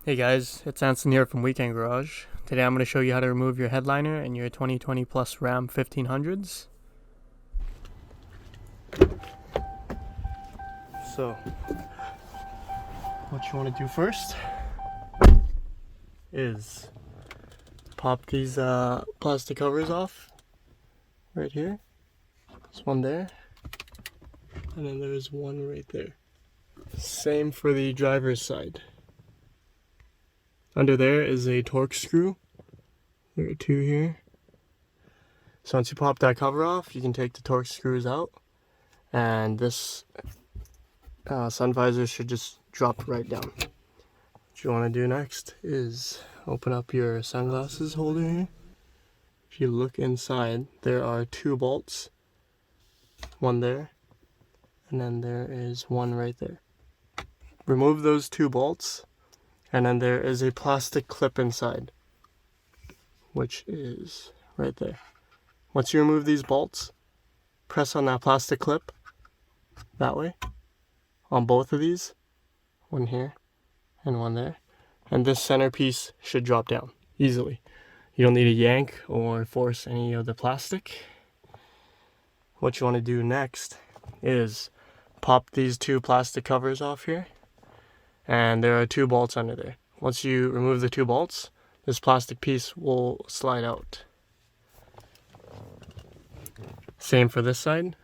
Hey guys, it's Anson here from Weekend Garage. Today I'm going to show you how to remove your headliner and your 2020 Plus Ram 1500s. So, what you want to do first is pop these plastic covers off right here. There's one there, and then there's one right there. Same for the driver's side. Under there is a torque screw. There are two here. So once you pop that cover off, you can take the torque screws out, and this sun visor should just drop right down. What you want to do next is open up your sunglasses holder here. If you look inside, there are two bolts. One there, and then there is one right there. Remove those two bolts, and then there is a plastic clip inside, which is right there. Once you remove these bolts, press on that plastic clip that way on both of these, one here and one there, and this centerpiece should drop down easily. You don't need to yank or force any of the plastic. What you want to do next is pop these two plastic covers off here, and there are two bolts under there. Once you remove the two bolts, this plastic piece will slide out. Same for this side.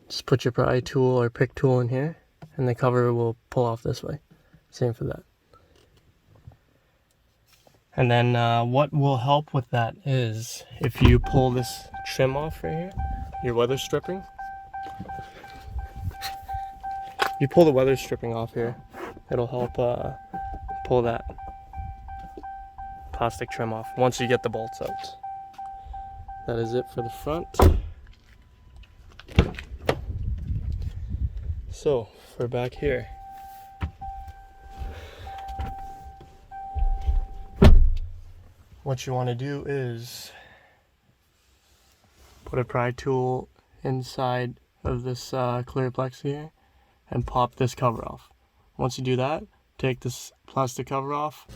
Just put your pry tool or pick tool in here, and the cover will pull off this way. Same for that. And then what will help with that is if you pull this trim off right here, your weather stripping. You pull the weather stripping off here, it'll help pull that plastic trim off once you get the bolts out. That is it for the front. So for back here, what you want to do is put a pry tool inside of this clear plexi here and pop this cover off. Once you do that, take this plastic cover off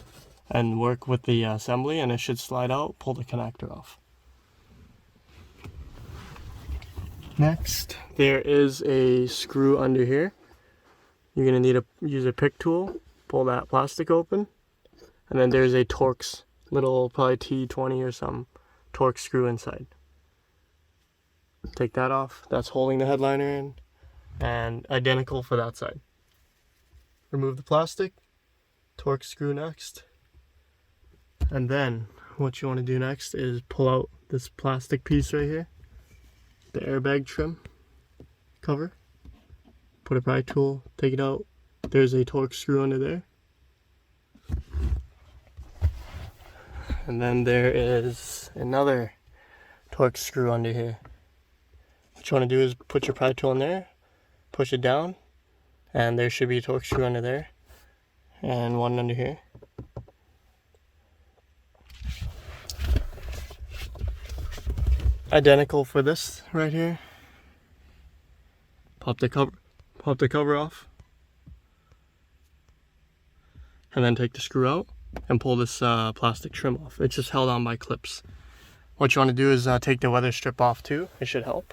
and work with the assembly, and it should slide out. Pull the connector off. Next, there is a screw under here. You're going to need to use a pick tool, pull that plastic open, and then there's a Torx, little probably T20 or some Torx screw inside. Take that off, that's holding the headliner in, and identical for that side. Remove the plastic, Torx screw next, and then what you want to do next is pull out this plastic piece right here, the airbag trim cover. Put a pry tool, take it out. There's a Torx screw under there. And then there is another Torx screw under here. What you want to do is put your pry tool in there, push it down, and there should be a Torx screw under there, and one under here. Identical for this right here. Pop the cover off, and then take the screw out and pull this plastic trim off. It's just held on by clips. What you want to do is take the weather strip off too. It should help.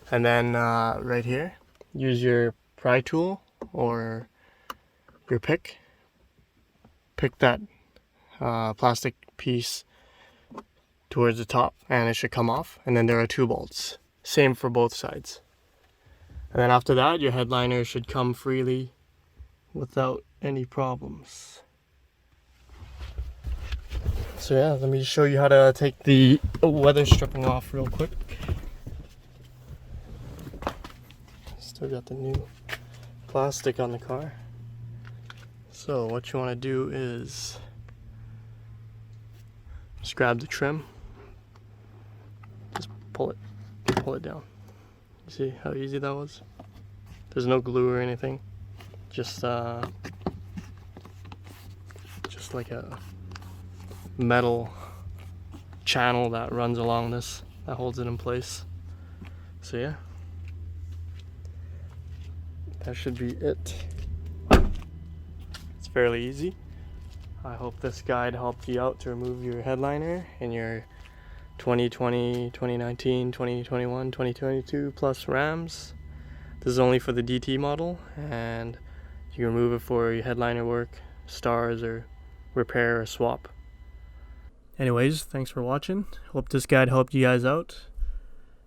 And then right here, use your pry tool or your pick. Pick that plastic piece towards the top, and it should come off. And then there are two bolts. Same for both sides. And then after that, your headliner should come freely without any problems. So yeah, let me just show you how to take the weather stripping off real quick. Still got the new plastic on the car. So what you want to do is just grab the trim, just pull it down. You see how easy that was? There's no glue or anything, just like a metal channel that runs along this that holds it in place. So yeah, that should be it. fairly easy. I hope this guide helped you out to remove your headliner in your 2020, 2019, 2021, 2022 plus Rams. This is only for the DT model, and you can remove it for your headliner work, stars, or repair or swap. Anyways, thanks for watching. Hope this guide helped you guys out.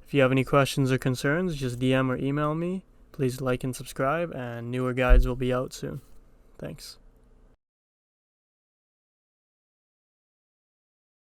If you have any questions or concerns, just DM or email me. Please like and subscribe, and newer guides will be out soon. Thanks.